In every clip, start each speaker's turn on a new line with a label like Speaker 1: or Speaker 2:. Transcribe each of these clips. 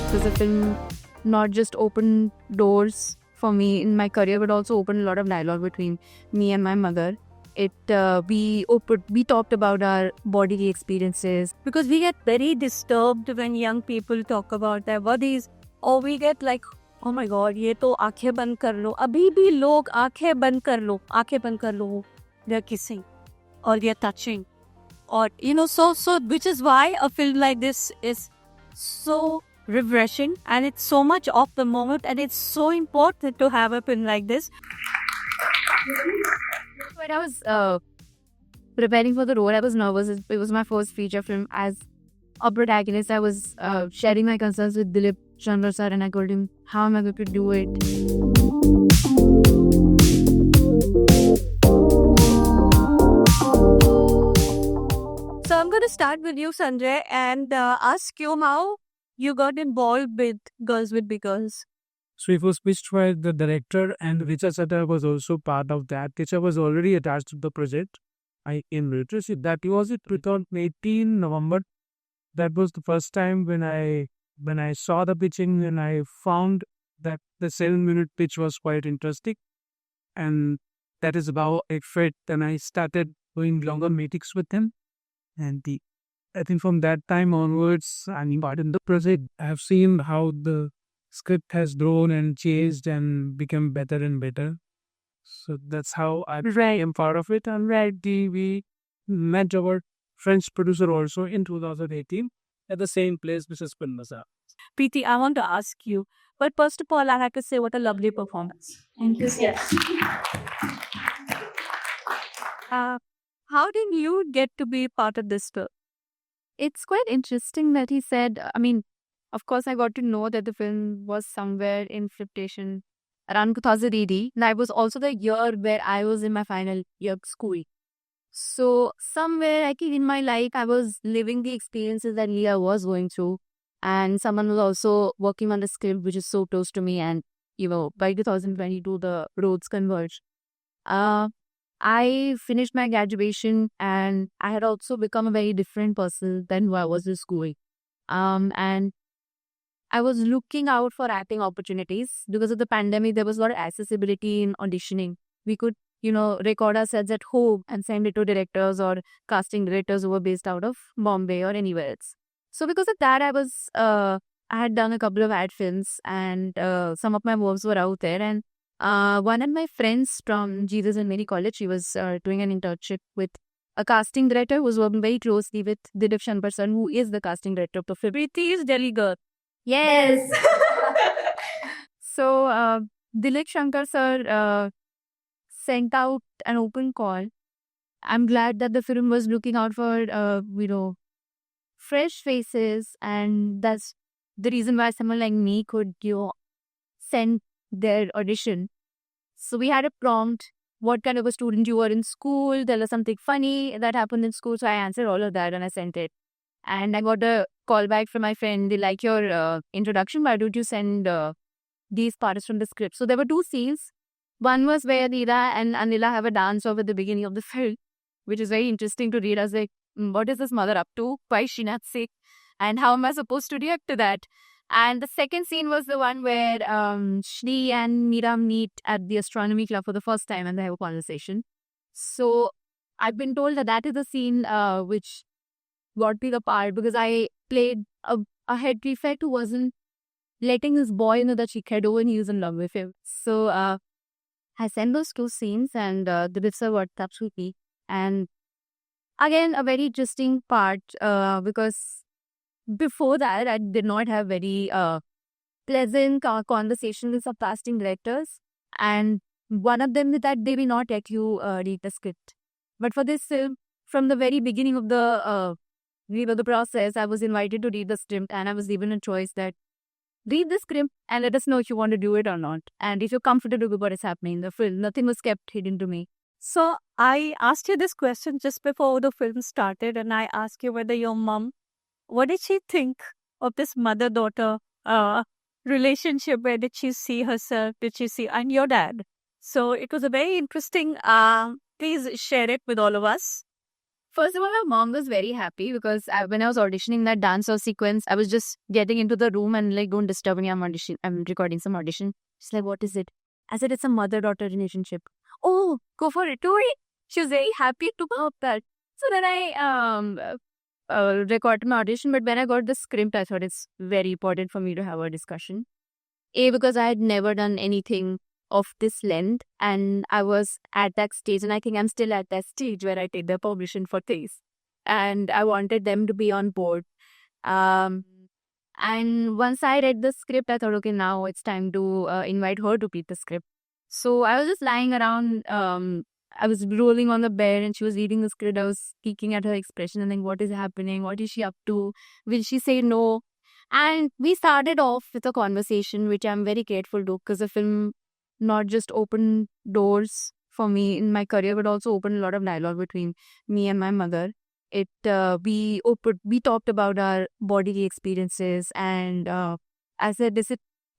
Speaker 1: Because the film not just opened doors for me in my career, but also opened a lot of dialogue between me and my mother. We talked about our bodily experiences.
Speaker 2: Because we get very disturbed when young people talk about their bodies, or we get like, oh my god, ये तो आंखें बंद कर लो. अभी भी लोग आंखें बंद कर लो. They're kissing or they're touching, or so which is why a film like this is so refreshing, and it's so much of the moment, and it's so important to have a film like this.
Speaker 1: When I was preparing for the role, I was nervous. It was my first feature film. As a protagonist, I was sharing my concerns with Dilip Chandra sir, and I told him, how am I going to do it?
Speaker 2: So I'm going to start with you, Sanjay, and ask you how you got involved with Girls with Big Girls.
Speaker 3: So it was pitched by the director, and Richa Chadha was also part of that. Richa was already attached to the project. In literacy, that was it. 2018 November. That was the first time when I saw the pitching, and I found that the 7-minute pitch was quite interesting, and that is how it fit. And I started doing longer meetings with him, and I think from that time onwards, I'm part in the project. I have seen how the script has grown and changed and become better and better. So that's how I am part of it. And we met our French producer also in 2018 at the same place, Mrs. Pinmasa.
Speaker 2: Preeti, I want to ask you, but first of all, I have to say what a lovely performance.
Speaker 1: Thank you.
Speaker 2: Yes. How did you get to be part of this film?
Speaker 1: It's quite interesting that he said, of course, I got to know that the film was somewhere in Fliptation around 2018. That was also the year where I was in my final year of school. So somewhere, I think in my life, I was living the experiences that Leah was going through. And someone was also working on the script, which is so close to me. And, by 2022, the roads converged. I finished my graduation, and I had also become a very different person than who I was in school. And I was looking out for acting opportunities. Because of the pandemic, there was a lot of accessibility in auditioning. We could, record ourselves at home and send it to directors or casting directors who were based out of Bombay or anywhere else. So because of that, I had done a couple of ad films, and some of my moves were out there. And one of my friends from Jesus and Mary College, she was doing an internship with a casting director who was working very closely with Dilip Shankar, who is the casting director of the film.
Speaker 2: Preeti is Delhi girl.
Speaker 1: Yes. So Dilip Shankar sir sent out an open call. I'm glad that the film was looking out for fresh faces, and that's the reason why someone like me could send their audition. So we had a prompt: what kind of a student you were in school, tell us something funny that happened in school. So I answered all of that and I sent it. And I got a call back from my friend, they like your introduction, why don't you send these parts from the script? So there were two scenes. One was where Neera and Anila have a dance off at the beginning of the film, which is very interesting to read. I was like, what is this mother up to? Why is she not sick? And how am I supposed to react to that? And the second scene was the one where Shri and Meera meet at the astronomy club for the first time and they have a conversation. So I've been told that that is the scene which got me the part, because I played a head prefect who wasn't letting his boy know that she cared over and he was in love with him. So I sent those two scenes, and the Dilip worked absolutely. And again, a very interesting part because before that, I did not have very pleasant conversations with some casting directors. And one of them is that they will not let you read the script. But for this film, from the very beginning of the process, I was invited to read the script, and I was given a choice that read the script and let us know if you want to do it or not. And if you're comfortable with what is happening in the film, nothing was kept hidden to me.
Speaker 2: So I asked you this question just before the film started, and I asked you whether your mom, what did she think of this mother-daughter relationship? Where did she see herself? Did she see, and your dad? So it was a very interesting, please share it with all of us.
Speaker 1: first of all, my mom was very happy because when I was auditioning that dance or sequence, I was just getting into the room and like, don't disturb me. I'm recording some audition. She's like, what is it? I said, it's a mother-daughter relationship. Oh, go for it. Don't worry. She was very happy to know that. So then I recorded my audition. But when I got the script, I thought it's very important for me to have a discussion. Because I had never done anything of this length, and I was at that stage, and I think I'm still at that stage where I take their permission for things, and I wanted them to be on board. Um, and once I read the script, I thought, okay, now it's time to invite her to read the script. So I was just lying around. I was rolling on the bed, and she was reading the script. I was peeking at her expression and think, what is happening? What is she up to? Will she say no? And we started off with a conversation, which I'm very grateful to, because the film not just opened doors for me in my career, but also opened a lot of dialogue between me and my mother. We talked about our bodily experiences, and I said,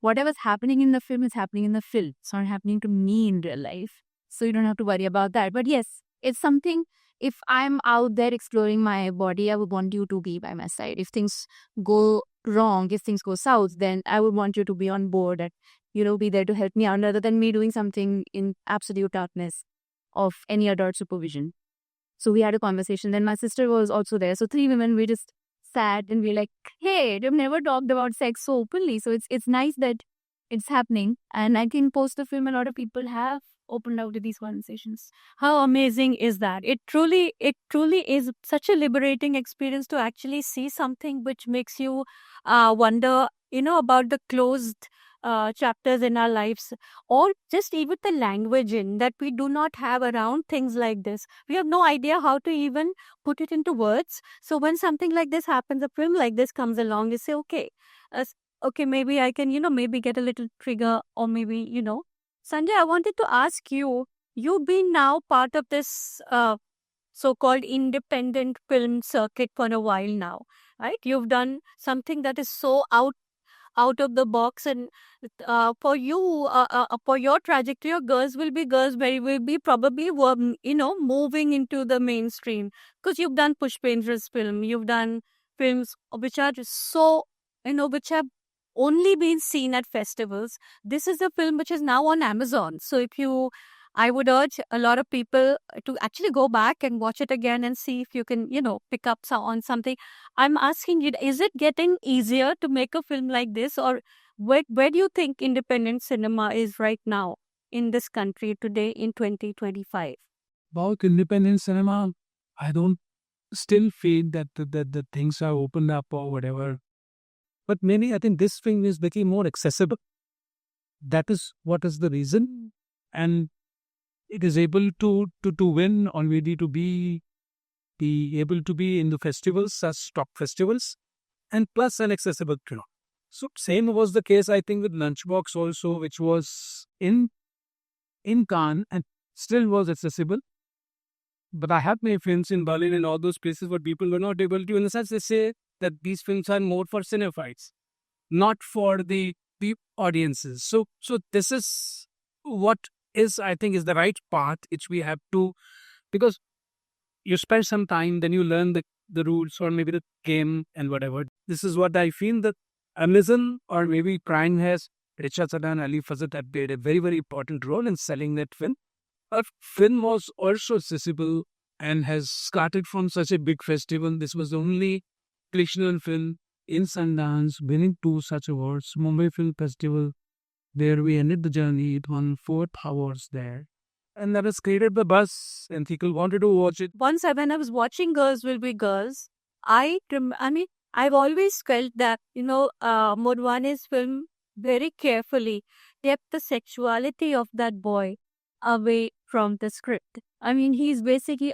Speaker 1: whatever's happening in the film is happening in the film. It's not happening to me in real life, so you don't have to worry about that. But yes, it's something. If I'm out there exploring my body, I would want you to be by my side. If things go wrong, if things go south, then I would want you to be on board and, be there to help me out, rather than me doing something in absolute darkness of any adult supervision. So we had a conversation. Then my sister was also there. So 3 women, we just sat and we like, hey, we've never talked about sex so openly. So it's nice that it's happening. And I think post the film, a lot of people have opened out to these conversations.
Speaker 2: How amazing is that? It truly is such a liberating experience to actually see something which makes you wonder, about the closed chapters in our lives, or just even the language in that we do not have around things like this. We have no idea how to even put it into words. So when something like this happens, a film like this comes along, you say, okay, okay, maybe I can, maybe get a little trigger, or maybe, Sanjay, I wanted to ask you, you've been now part of this so-called independent film circuit for a while now, right? You've done something that is so out of the box, and for you, for your trajectory, your girls will be girls, will be probably moving into the mainstream, because you've done Pushpendra's film, you've done films which are so, which have only been seen at festivals. This is a film which is now on Amazon. So I would urge a lot of people to actually go back and watch it again and see if you can, pick up on something. I'm asking you, is it getting easier to make a film like this, or where do you think independent cinema is right now in this country today in 2025?
Speaker 3: About independent cinema, I don't still feel that the things are opened up or whatever. But maybe I think this film is becoming more accessible. That is what is the reason. And it is able to win already, to be able to be in the festivals, such top festivals, and plus an accessible film. So same was the case, I think, with Lunchbox also, which was in Cannes and still was accessible. But I have made films in Berlin and all those places where people were not able to. In a sense, they say that these films are more for cinephiles, not for the audiences. So this is what is, I think, is the right path which we have to, because you spend some time, then you learn the rules or maybe the game and whatever. This is what I feel that Amazon or maybe Prime has. Richa Chadha and Ali Fazat have played a very, very important role in selling that film. Our film was also accessible and has started from such a big festival. This was the only fictional film in Sundance winning 2 such awards. Mumbai Film Festival, there we ended the journey. It won 4 awards there. And that has created the buzz, and people wanted to watch it.
Speaker 2: Once when I was watching Girls Will Be Girls, I've always felt that, Modwani's film very carefully kept the sexuality of that boy away from the script. He's basically,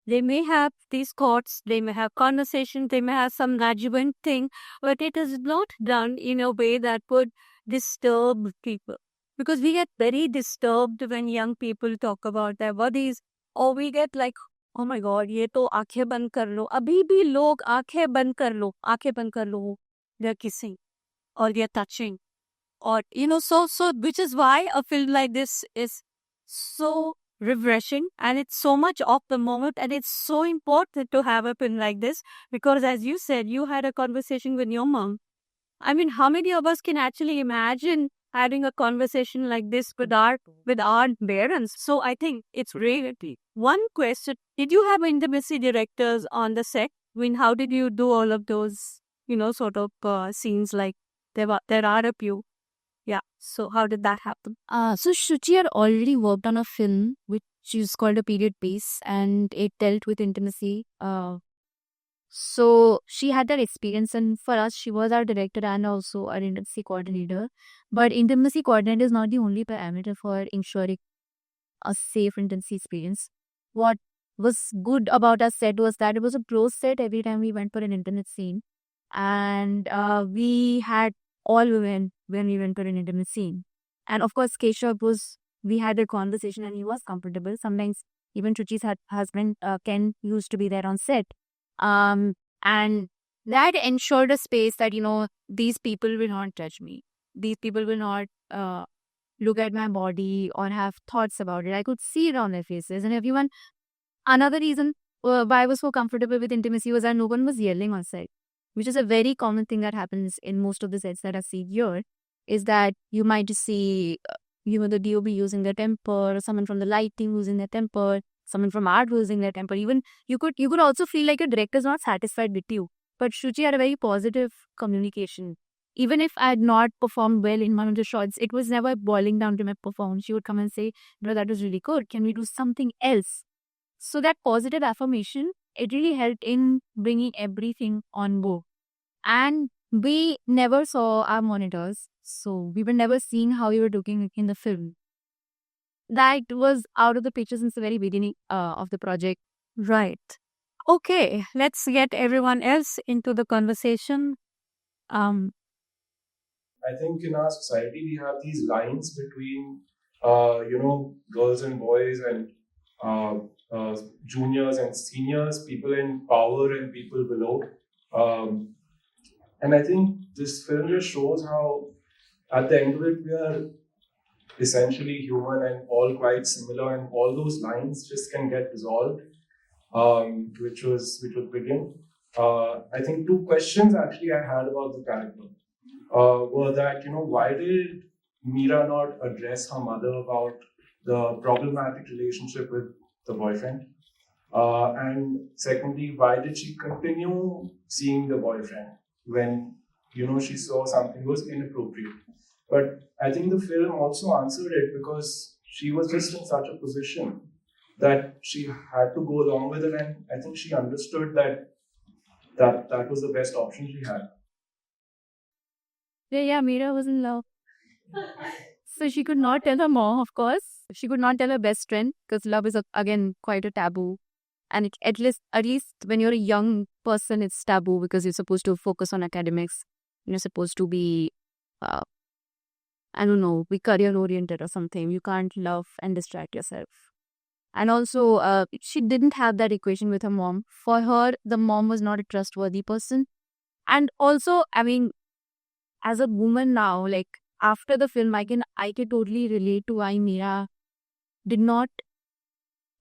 Speaker 2: they may have these thoughts, they may have conversations, they may have some adjuvant thing, but it is not done in a way that would disturb people. Because we get very disturbed when young people talk about their bodies, or we get like, oh my god, ye to aankhein band kar lo. Abhi bhi log aankhein band kar lo. They're kissing or they're touching. Or, so which is why a film like this is so refreshing, and it's so much of the moment, and it's so important to have a film like this because, as you said, you had a conversation with your mom. I mean, how many of us can actually imagine having a conversation like this with our parents? So I think it's great. One question: did you have intimacy directors on the set? I mean, how did you do all of those, sort of scenes? Like there are a few. Yeah. So how did that happen?
Speaker 1: So Shuchi had already worked on a film which is called A Period Piece, and it dealt with intimacy. So she had that experience, and for us, she was our director and also our intimacy coordinator. But intimacy coordinator is not the only parameter for ensuring a safe intimacy experience. What was good about our set was that it was a close set every time we went for an intimate scene, and we had all women when we went for an intimate scene. And of course, Keshav was, we had a conversation and he was comfortable. Sometimes even Chuchi's husband, Ken, used to be there on set. And that ensured a space that, these people will not judge me. These people will not look at my body or have thoughts about it. I could see it on their faces. And everyone, another reason why I was so comfortable with intimacy was that no one was yelling on set, which is a very common thing that happens in most of the sets that I see here, is that you might just see, the DOB using their temper, or someone from the lighting losing their temper, someone from art losing their temper. Even you could also feel like a director is not satisfied with you. But Shuchi had a very positive communication. Even if I had not performed well in one of the shots, it was never boiling down to my performance. She would come and say, that was really good. Can we do something else? So that positive affirmation, it really helped in bringing everything on board. And we never saw our monitors, so we were never seeing how we were looking in the film. That was out of the picture since the very beginning of the project.
Speaker 2: Right. Okay, let's get everyone else into the conversation.
Speaker 4: I think in our society we have these lines between, girls and boys and juniors and seniors, people in power and people below. And I think this film just shows how, at the end of it, we are essentially human and all quite similar, and all those lines just can get dissolved, which was brilliant. I think two questions actually I had about the character were that, why did Meera not address her mother about the problematic relationship with the boyfriend? And secondly, why did she continue seeing the boyfriend when, she saw something was inappropriate? But I think the film also answered it because she was just in such a position that she had to go along with it, and I think she understood that was the best option she had.
Speaker 1: Yeah, Meera was in love. So she could not tell her mom, of course. She could not tell her best friend because love is, again, quite a taboo. And at least when you're a young person, it's taboo because you're supposed to focus on academics. You're supposed to be, be career oriented or something. You can't love and distract yourself. And also, she didn't have that equation with her mom. For her, the mom was not a trustworthy person. And also, I mean, as a woman now, like after the film, I can totally relate to why Meera did not,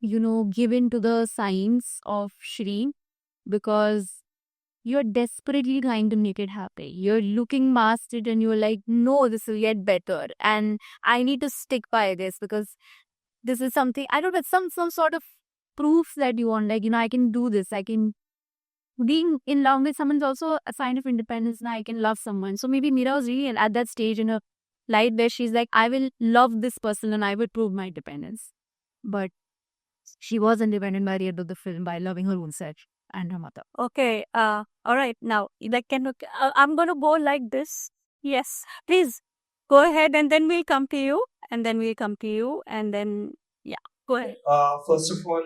Speaker 1: give in to the signs of Shri, because you're desperately trying to make it happy. You're looking past it and you're like, no, this will get better. And I need to stick by this because this is something, I don't know, some sort of proof that you want, like, I can do this. Being in love with someone is also a sign of independence. Now I can love someone. So maybe Meera was really at that stage in her life where she's like, I will love this person and I will prove my independence. But she was independent by the end of the film by loving her own self and her mother.
Speaker 2: Okay. All right. Now, I'm going to go like this. Yes. Please go ahead, and then we'll come to you, and then yeah, go ahead.
Speaker 5: First of all,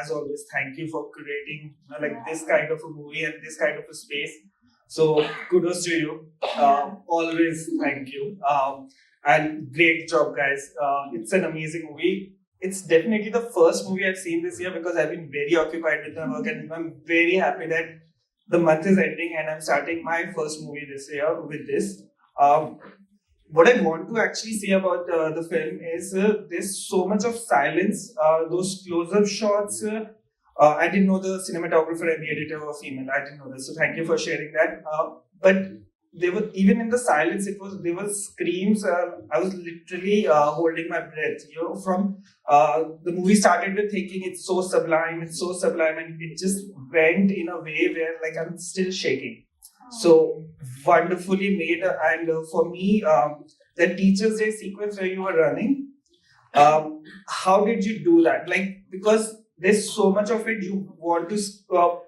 Speaker 5: as always, thank you for creating like this kind of a movie and this kind of a space. So kudos to you. Always thank you. And great job, guys. It's an amazing movie. It's definitely the first movie I've seen this year because I've been very occupied with my work, and I'm very happy that the month is ending and I'm starting my first movie this year with this. what I want to actually say about the film is there's so much of silence. Those close-up shots. I didn't know the cinematographer and the editor were female. I didn't know this, so thank you for sharing that. But they were even in the silence. There were screams. I was literally holding my breath. From the movie started with thinking it's so sublime, and it just went in a way where like I'm still shaking. So wonderfully made, and for me, the Teachers' Day sequence where you were running, how did you do that? Like, because there's so much of it, you want to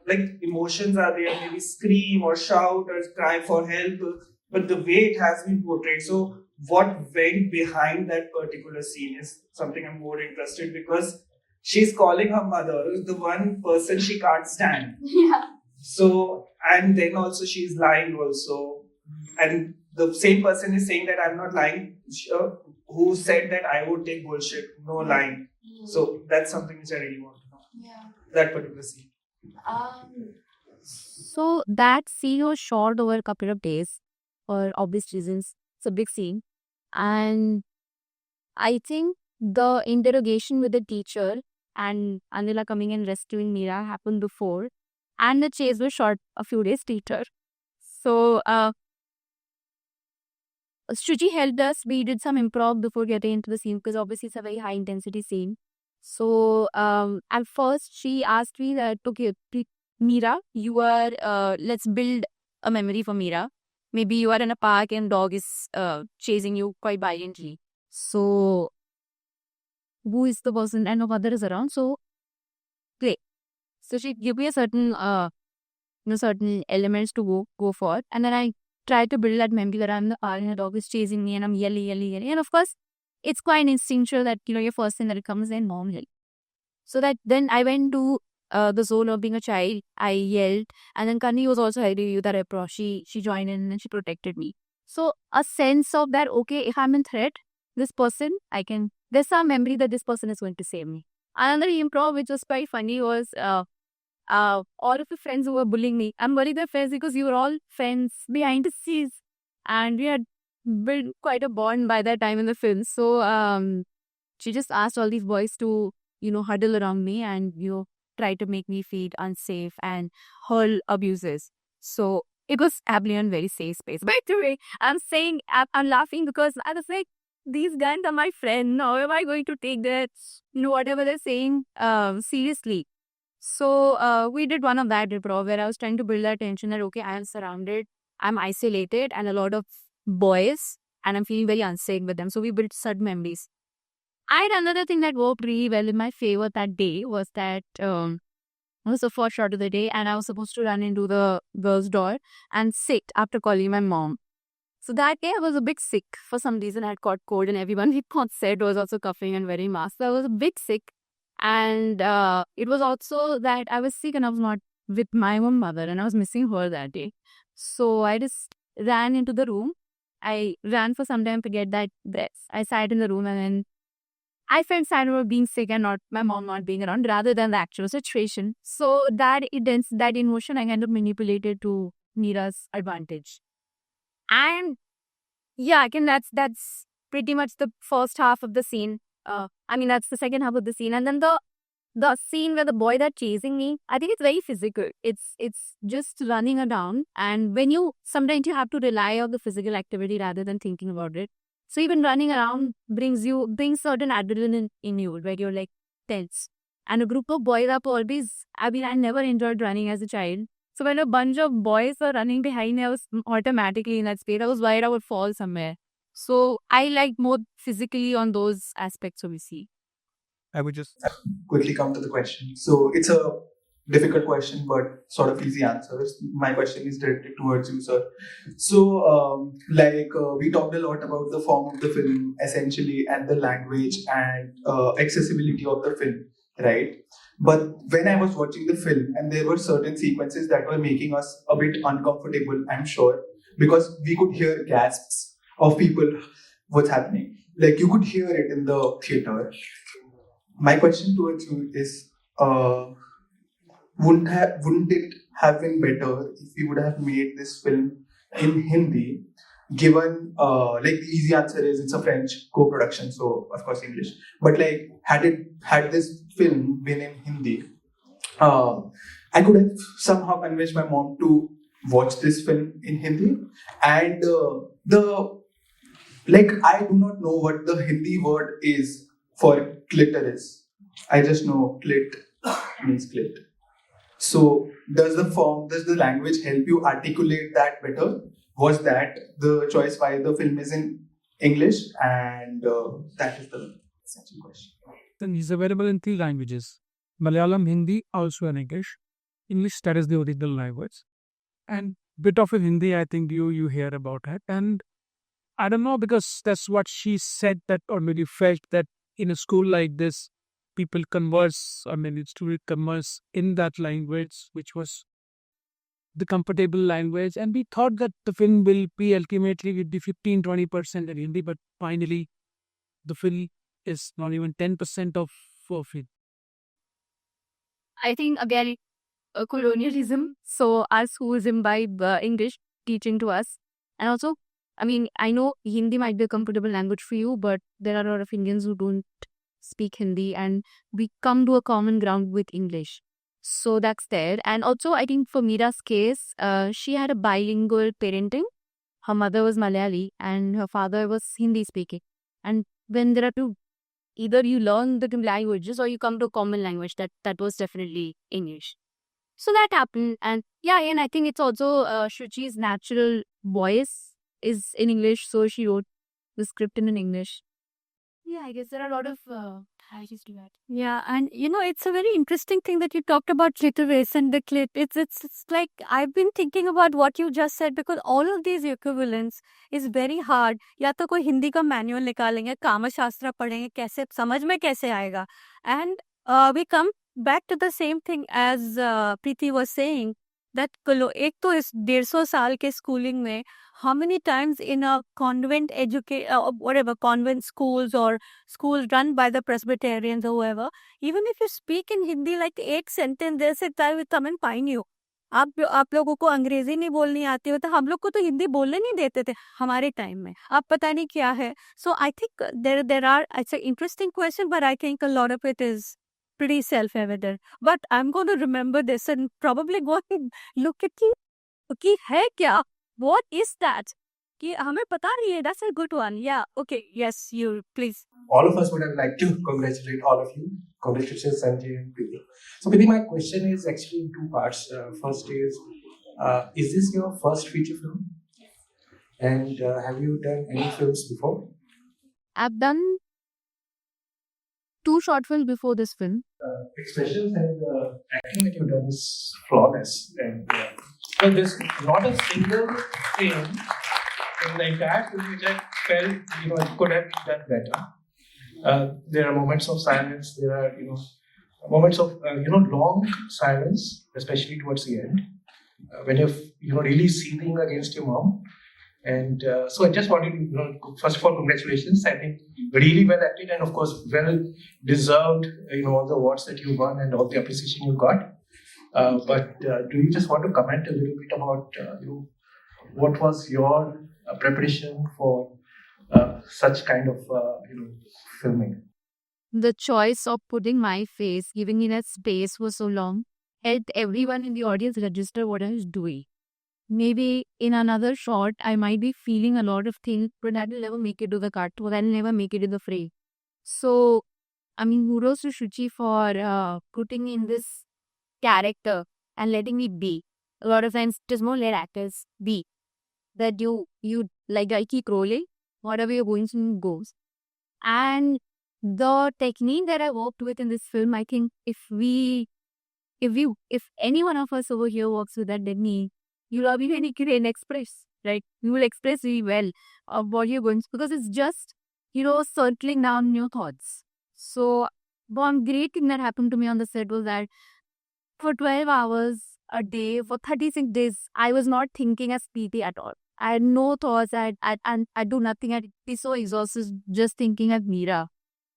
Speaker 5: like emotions are there, maybe scream or shout or cry for help, but the way it has been portrayed. So what went behind that particular scene is something I'm more interested, because she's calling her mother the one person she can't stand.
Speaker 1: Yeah.
Speaker 5: So, and then also she's lying also. And the same person is saying that I'm not lying, who said that I would take bullshit, no lying. So that's something which I really want to know.
Speaker 1: Yeah.
Speaker 5: That particular scene.
Speaker 1: So that scene was shot over a couple of days for obvious reasons. It's a big scene. And I think the interrogation with the teacher and Anila coming and rescuing Meera happened before. And the chase was shot a few days later. So Shruti helped us. We did some improv before getting into the scene because obviously it's a very high intensity scene. So at first she asked me that, okay, Meera, you are, let's build a memory for Meera. Maybe you are in a park and dog is chasing you quite violently. So who is the person? And no mother is around. So play. So she give me a certain certain elements to go for, and then I try to build that memory that I'm in the park and the dog is chasing me and I'm yelling. And of course, it's quite instinctual that your first thing that it comes in mom yell. So that then I went to the zone of being a child. I yelled, and then Kani was also helping you that approach. She joined in and she protected me. So a sense of that, okay, if I'm in threat, this person, there's some memory that this person is going to save me. Another improv which was quite funny was all of the friends who were bullying me. I'm worried they're friends because you were all friends behind the scenes, and we had built quite a bond by that time in the film. So she just asked all these boys to huddle around me and try to make me feel unsafe and hurl abuses. So it was absolutely a very safe space. By the way, I'm laughing because I was like, these guys are my friend. Now am I going to take that whatever they're saying seriously? So we did one of that improv where I was trying to build that tension that, okay, I am surrounded, I'm isolated, and a lot of boys, and I'm feeling very unsafe with them. So we built certain memories. And another thing that worked really well in my favor that day was that it was the first shot of the day, and I was supposed to run into the girl's door and sit after calling my mom. So that day I was a bit sick. For some reason I had caught cold, and everyone we said was also coughing and wearing masks. So I was a bit sick. And it was also that I was sick and I was not with my own mother and I was missing her that day. So I just ran into the room. I ran for some time to get that breath. I sat in the room and then I felt sad about being sick and not my mom not being around rather than the actual situation. So that emotion I kind of manipulated to Meera's advantage. And yeah, again, that's pretty much the first half of the scene. That's the second half of the scene. And then the scene where the boy that's chasing me, I think it's very physical. It's just running around. And sometimes you have to rely on the physical activity rather than thinking about it. So even running around brings certain adrenaline in you, where you're like tense. And a group of boys are always, I never enjoyed running as a child. So when a bunch of boys were running behind me, I was automatically in that space. I was worried I would fall somewhere. So I like more physically on those aspects of see.
Speaker 6: I would just
Speaker 7: quickly come to the question. So it's a difficult question, but sort of easy answers. My question is directed towards you, sir. So, we talked a lot about the form of the film, essentially, and the language and accessibility of the film, right? But when I was watching the film, and there were certain sequences that were making us a bit uncomfortable, I'm sure, because we could hear gasps of people, what's happening. Like you could hear it in the theater. My question towards you is, wouldn't it have been better if we would have made this film in Hindi? given like the easy answer is it's a French co-production, so of course English. But like had this film been in Hindi, I could have somehow convinced my mom to watch this film in Hindi, and the like I do not know what the Hindi word is for clitoris. I just know clit means clit. So does the language help you articulate that better? Was that the choice why the film is in English? And that is the essential question.
Speaker 3: Then is available in 3 languages: Malayalam, Hindi, also in English. English, that is the original language, and bit of a Hindi. I think you hear about it, and I don't know, because that's what she said, that or maybe felt that in a school like this, people converse, or maybe students converse in that language, which was the comfortable language, and we thought that the film will be ultimately with the 15-20% in Hindi, but finally the film is not even 10% of it.
Speaker 1: I think again, colonialism. So our schools imbibe English teaching to us, and also, I mean, I know Hindi might be a comfortable language for you, but there are a lot of Indians who don't speak Hindi, and we come to a common ground with English. So that's there. And also, I think for Mira's case, she had a bilingual parenting. Her mother was Malayali and her father was Hindi speaking. And when there are two, either you learn the two languages or you come to a common language. That was definitely English. So that happened. And yeah, and I think it's also Shuchi's natural voice is in English. So she wrote the script in English. Yeah, I guess there are a lot of varieties to that.
Speaker 2: Yeah, and it's a very interesting thing that you talked about clitoris and the clit. It's like I've been thinking about what you just said, because all of these equivalents is very hard. या तो कोई हिंदी का manual निकालेंगे, कामशास्त्र पढ़ेंगे, कैसे समझ में कैसे आएगा? And we come back to the same thing as Preeti was saying, that एक तो इस 150 साल के स्कूलिंग में how many times in a convent whatever convent schools or schools run by the Presbyterians or whoever, even if you speak in Hindi like एक sentence there से that will come and find you. आप लोगों को अंग्रेजी नहीं बोलनी आती हो, तो हम लोग को तो हिंदी बोलने नहीं देते थे हमारे टाइम में. अब पता नहीं क्या है. So I think there are, it's an interesting question, but I think a lot of it is pretty self-evident. But I'm going to remember this and probably go and look at कि है क्या? What is that? कि हमें पता नहीं है. That's a good one. Yeah. Okay. Yes, you please.
Speaker 4: All of us would have liked to congratulate all of you. Congratulations, Sanjay and Preeti. So, Preeti, my question is actually in 2 parts. First is this your first feature film? And have you done any films before?
Speaker 1: I've done 2 short films before this film.
Speaker 4: Expressions and acting that you've done is flawless. And so there's not a single thing in the entire film which I felt it could have been done better. There are moments of silence. There are moments of long silence, especially towards the end, when you're really seething against your mom. And so I just wanted to, first of all, congratulations. I think really well acted, and of course, well deserved. All the awards that you won and all the appreciation you got. But do you just want to comment a little bit about what was your preparation for such kind of filming?
Speaker 1: The choice of putting my face, giving it a space for so long, helped everyone in the audience register what I was doing. Maybe in another shot, I might be feeling a lot of things, but that will never make it to the cut, or that will never make it to the frame. So, I mean, kudos to Shuchi for putting in this character and letting me be. A lot of times, it is more let actors be. That you like I keep rolling, whatever you're going to goes. And the technique that I worked with in this film, I think if any one of us over here works with that technique, you'll obviously can express, right? You will express really well of what you're going to, because it's just, circling down your thoughts. So, one great thing that happened to me on the set was that for 12 hours a day, for 36 days, I was not thinking as Preeti at all. I had no thoughts, I do nothing. I'd be so exhausted just thinking as Mira.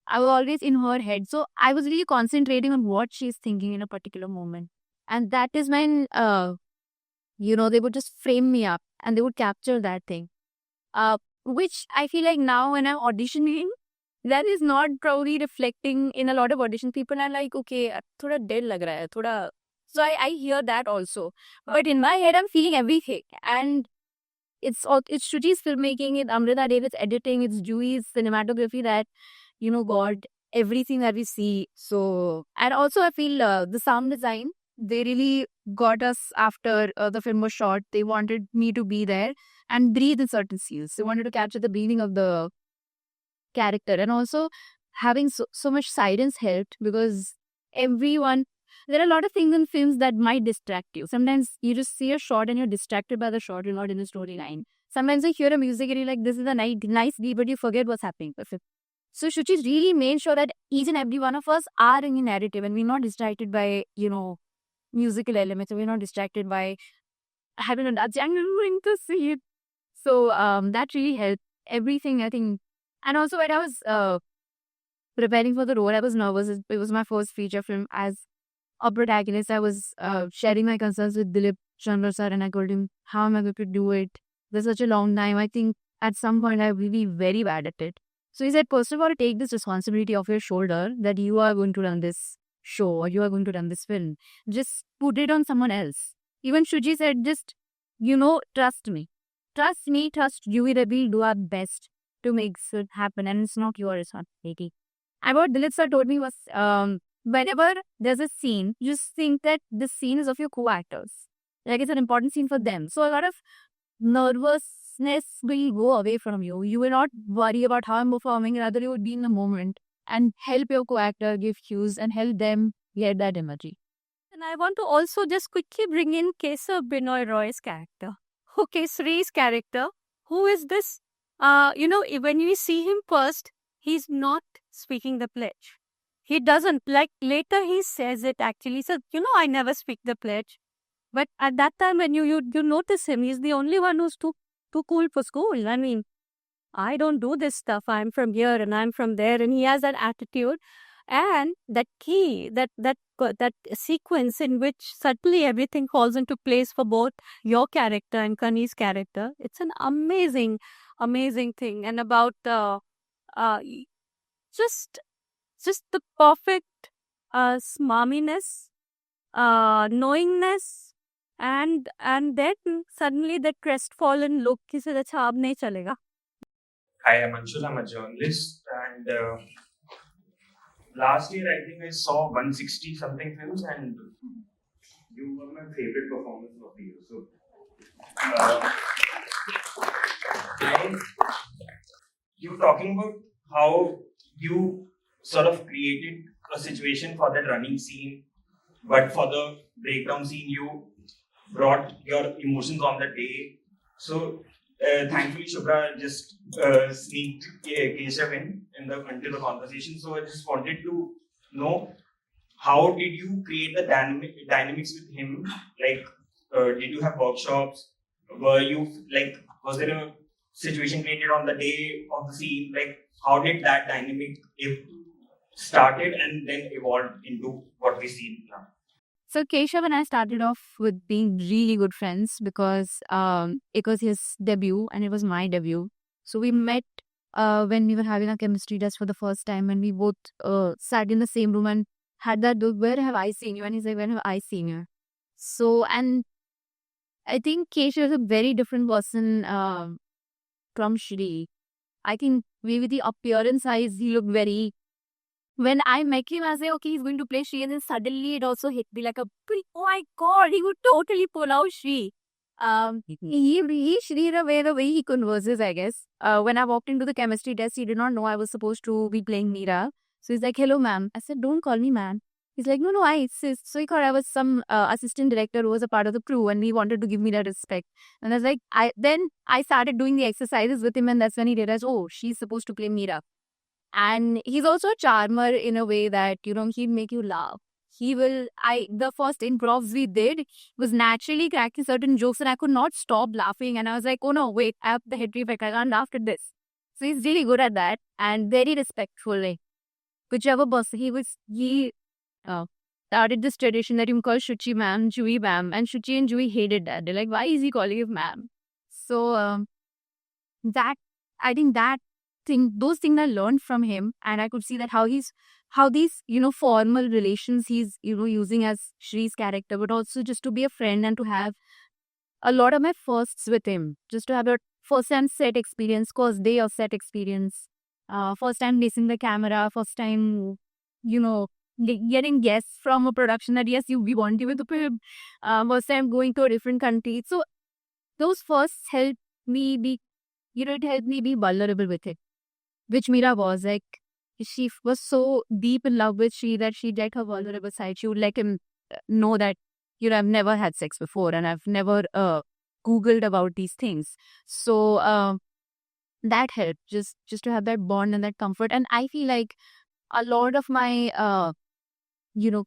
Speaker 1: I was always in her head. So, I was really concentrating on what she's thinking in a particular moment. And that is when, they would just frame me up and they would capture that thing. which I feel like now when I'm auditioning, that is not probably reflecting in a lot of auditions. People are like, okay, thoda dead lag raha hai, thoda. So I hear that also. But in my head, I'm feeling everything. And it's Shruji's filmmaking, it's Amrita David's editing, it's Juhi's cinematography that, got everything that we see. So, and also I feel the sound design, they really got us after the film was shot. They wanted me to be there and breathe in certain scenes. They wanted to capture the breathing of the character. And also having so much silence helped because there are a lot of things in films that might distract you. Sometimes you just see a shot and you're distracted by the shot, you're not in the storyline. Sometimes you hear a music and you're like, this is a nice beat, but you forget what's happening. So Shuchi really made sure that each and every one of us are in a narrative and we're not distracted by, musical elements, and we're not distracted by having a dance. I'm going to see it. So that really helped everything, I think. And also when I was preparing for the role, I was nervous. It was my first feature film as a protagonist. I was sharing my concerns with Dilip Chandra sir, and I told him, how am I going to do it? There's such a long time. I think at some point I will be very bad at it. So he said, first of all, take this responsibility off your shoulder that you are going to run this show or you are going to run this film. Just put it on someone else. Even Shuji said, just, trust me. Trust me, trust you. We will do our best to make it happen, and it's not your responsibility. And what Dilip sir told me was, whenever there's a scene, just think that this scene is of your co-actors. Like it's an important scene for them. So a lot of nervousness will go away from you. You will not worry about how I'm performing, rather you would be in the moment and help your co-actor give cues and help them get that energy.
Speaker 2: And I want to also just quickly bring in Kesar Binoy Roy's character. Okay, Sri's character. Who is this? When we see him first, he's not speaking the pledge. He doesn't. Like later he says it actually. So, I never speak the pledge. But at that time when you notice him, he's the only one who's too cool for school. I mean, I don't do this stuff. I'm from here and I'm from there. And he has that attitude. And that key, that sequence in which suddenly everything falls into place for both your character and Kani's character. It's an amazing, amazing thing. And about just the perfect smarminess, knowingness, and then suddenly that crestfallen look. He said, "Acha, ab nahi chalega."
Speaker 6: Hi, I'm Anshul. I'm a journalist, and last year I think I saw 160 something films, and you were my favorite performance of the year. So, you talking about how you sort of created a situation for that running scene, but for the breakdown scene, you brought your emotions on the day. So, thankfully, Shubhra just sneaked Keshav in the until the conversation. So I just wanted to know, how did you create the dynamics with him? Like, did you have workshops? Was there a situation created on the day of the scene? Like, how did that dynamic started and then evolved into what we see now?
Speaker 1: So Keshav and I started off with being really good friends because it was his debut and it was my debut. So we met when we were having a chemistry test for the first time, and we both sat in the same room and had that look, where have I seen you? And he's like, when have I seen you? So, and I think Keshav is a very different person from Shri. I think maybe the appearance wise, he looked very... When I met him, I was like, okay, he's going to play Shri, and then suddenly it also hit me like oh my god, he would totally pull out Shri. He Shri the way he converses, I guess. When I walked into the chemistry test, he did not know I was supposed to be playing Meera. So he's like, hello ma'am. I said, don't call me ma'am. He's like, no, I insist. So he thought I was some assistant director who was a part of the crew, and he wanted to give me that respect. And I was like, then I started doing the exercises with him, and that's when he realized, oh, she's supposed to play Meera. And he's also a charmer in a way that, he'd make you laugh. The first improvs we did was naturally cracking certain jokes, and I could not stop laughing. And I was like, oh no, wait, I have the head reflex. I can't laugh at this. So he's really good at that and very respectful. Like, whichever person he started this tradition that you call Shuchi ma'am, Juhi ma'am. And Shuchi and Juhi hated that. They're like, why is he calling you ma'am? So, that I think that those things I learned from him, and I could see that how these formal relations he's using as Shri's character, but also just to be a friend and to have a lot of my firsts with him, just to have a first time set experience, course day of set experience, first time facing the camera, first time getting guests from a production that yes we want you with the film, first time going to a different country. So those firsts helped me be it helped me be vulnerable with it, which Mira was like. She was so deep in love with Shri that she let her vulnerable side. She would let him know that I've never had sex before and I've never Googled about these things. So that helped just to have that bond and that comfort. And I feel like a lot of my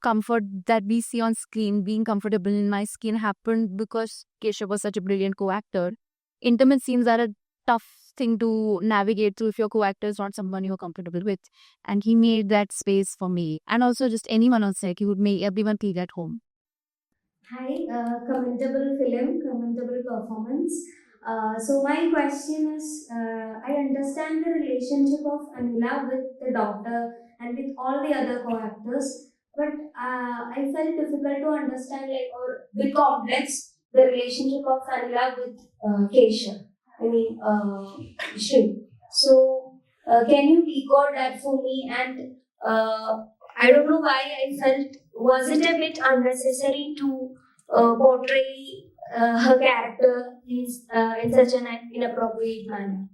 Speaker 1: comfort that we see on screen, being comfortable in my skin, happened because Keshav was such a brilliant co-actor. Intimate scenes are a tough thing to navigate through if your co-actor is not someone you're comfortable with, and he made that space for me, and also just anyone on set. He would make everyone feel at home.
Speaker 8: Hi, commendable film, commendable performance. So my question is, I understand the relationship of Anila with the doctor and with all the other co-actors, but I felt difficult to understand, like, or bit complex, the relationship of Anila with Keshav. I mean, Shri. So can you decode that for me? And I don't know why I felt, was it a bit unnecessary to portray her character in such an inappropriate manner?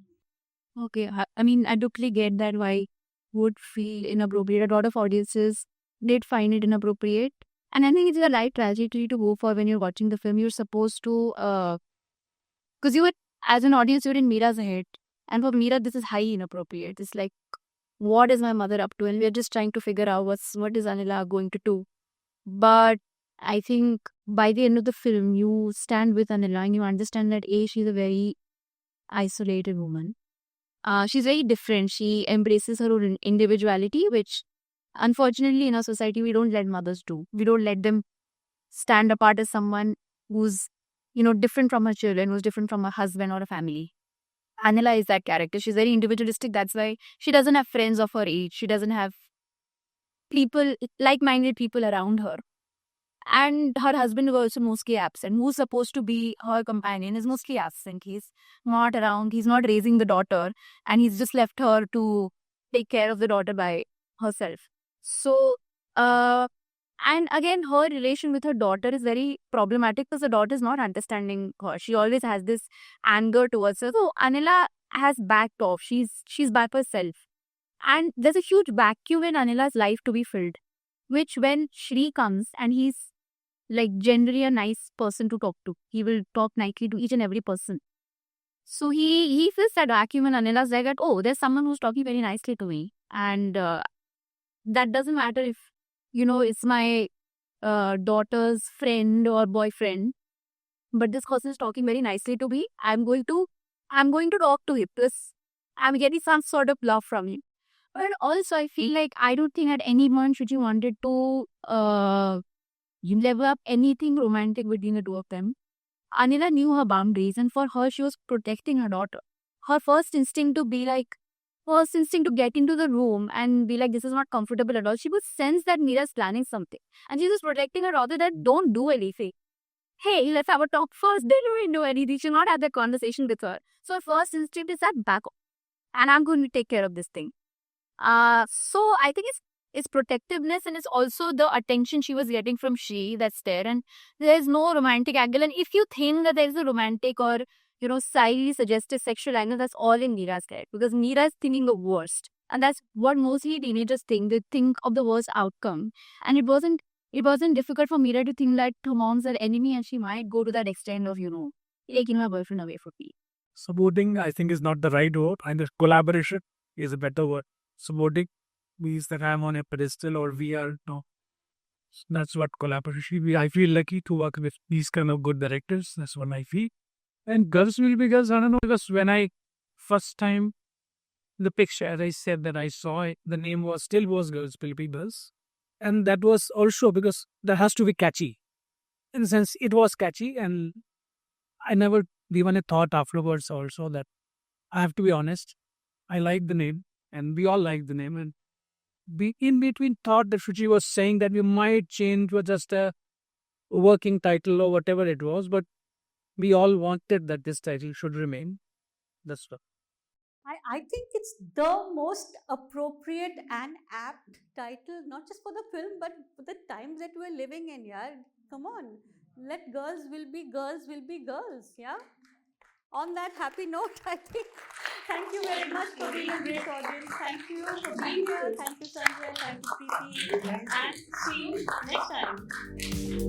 Speaker 1: Okay, I mean, I totally get that why would feel inappropriate. A lot of audiences did find it inappropriate, and I think it's the right trajectory to go for when you're watching the film. You're supposed to, because you were as an audience, you're in Mira's head, and for Mira, this is highly inappropriate. It's like, what is my mother up to? And we're just trying to figure out what is Anila going to do. But I think by the end of the film, you stand with Anila and you understand that she's a very isolated woman. She's very different. She embraces her own individuality, which unfortunately in our society we don't let mothers do. We don't let them stand apart as someone who's different from her children, who's different from her husband or a family. Anila is that character. She's very individualistic. That's why she doesn't have friends of her age. She doesn't have like-minded people around her. And her husband was also mostly absent. Who's supposed to be her companion is mostly absent. He's not around. He's not raising the daughter. And he's just left her to take care of the daughter by herself. So, and again, her relation with her daughter is very problematic because the daughter is not understanding her. She always has this anger towards her. So, Anila has backed off. She's by herself. And there's a huge vacuum in Anila's life to be filled, which when Shri comes and he's like generally a nice person to talk to, he will talk nicely to each and every person. So he fills that vacuum and Anila's like, oh, there's someone who's talking very nicely to me. And that doesn't matter if, it's my daughter's friend or boyfriend, but this person is talking very nicely to me. I'm going to talk to him because I'm getting some sort of love from him. But also, I feel like I don't think at any point should you wanted to level up anything romantic between the two of them. Anila knew her boundaries, and for her, she was protecting her daughter. Her first instinct to get into the room and be like, this is not comfortable at all. She would sense that Mira's planning something. And she was protecting her daughter that don't do anything. Hey, let's have a talk first. Then we do anything. She not have that conversation with her. So her first instinct is that back off. And I'm going to take care of this thing. So I think it's protectiveness, and it's also the attention she was getting from Shri that's there, and there's no romantic angle. And if you think that there's a romantic or slightly suggestive sexual angle, that's all in Mira's character, because Mira is thinking the worst, and that's what mostly teenagers think. They think of the worst outcome, and it wasn't difficult for Mira to think that her mom's her enemy, and she might go to that extent of taking her boyfriend away from me.
Speaker 3: Supporting, I think, is not the right word, and the collaboration is a better word. Supporting means that I'm on a pedestal or we are, that's what collaboration. I feel lucky to work with these kind of good directors. That's what I feel. And Girls Will Be Girls, I don't know, because when I first time the picture, as I said, that I saw it, the name was Girls Will Be Girls. And that was also because that has to be catchy. In the sense, it was catchy, and I never even thought afterwards also that I have to be honest. I like the name, and we all like the name. And we in between thought that Shuchi was saying that we might change to just a working title or whatever it was, but we all wanted that this title should remain. That's what.
Speaker 9: I think it's the most appropriate and apt title, not just for the film, but for the times that we're living in, yeah. Come on. Let girls will be girls will be girls, yeah. On that happy note, I think. Thank you very much for being a great audience. Thank you for being here. Thank you, Sanjay. Thank you, Preeti. And see you next time.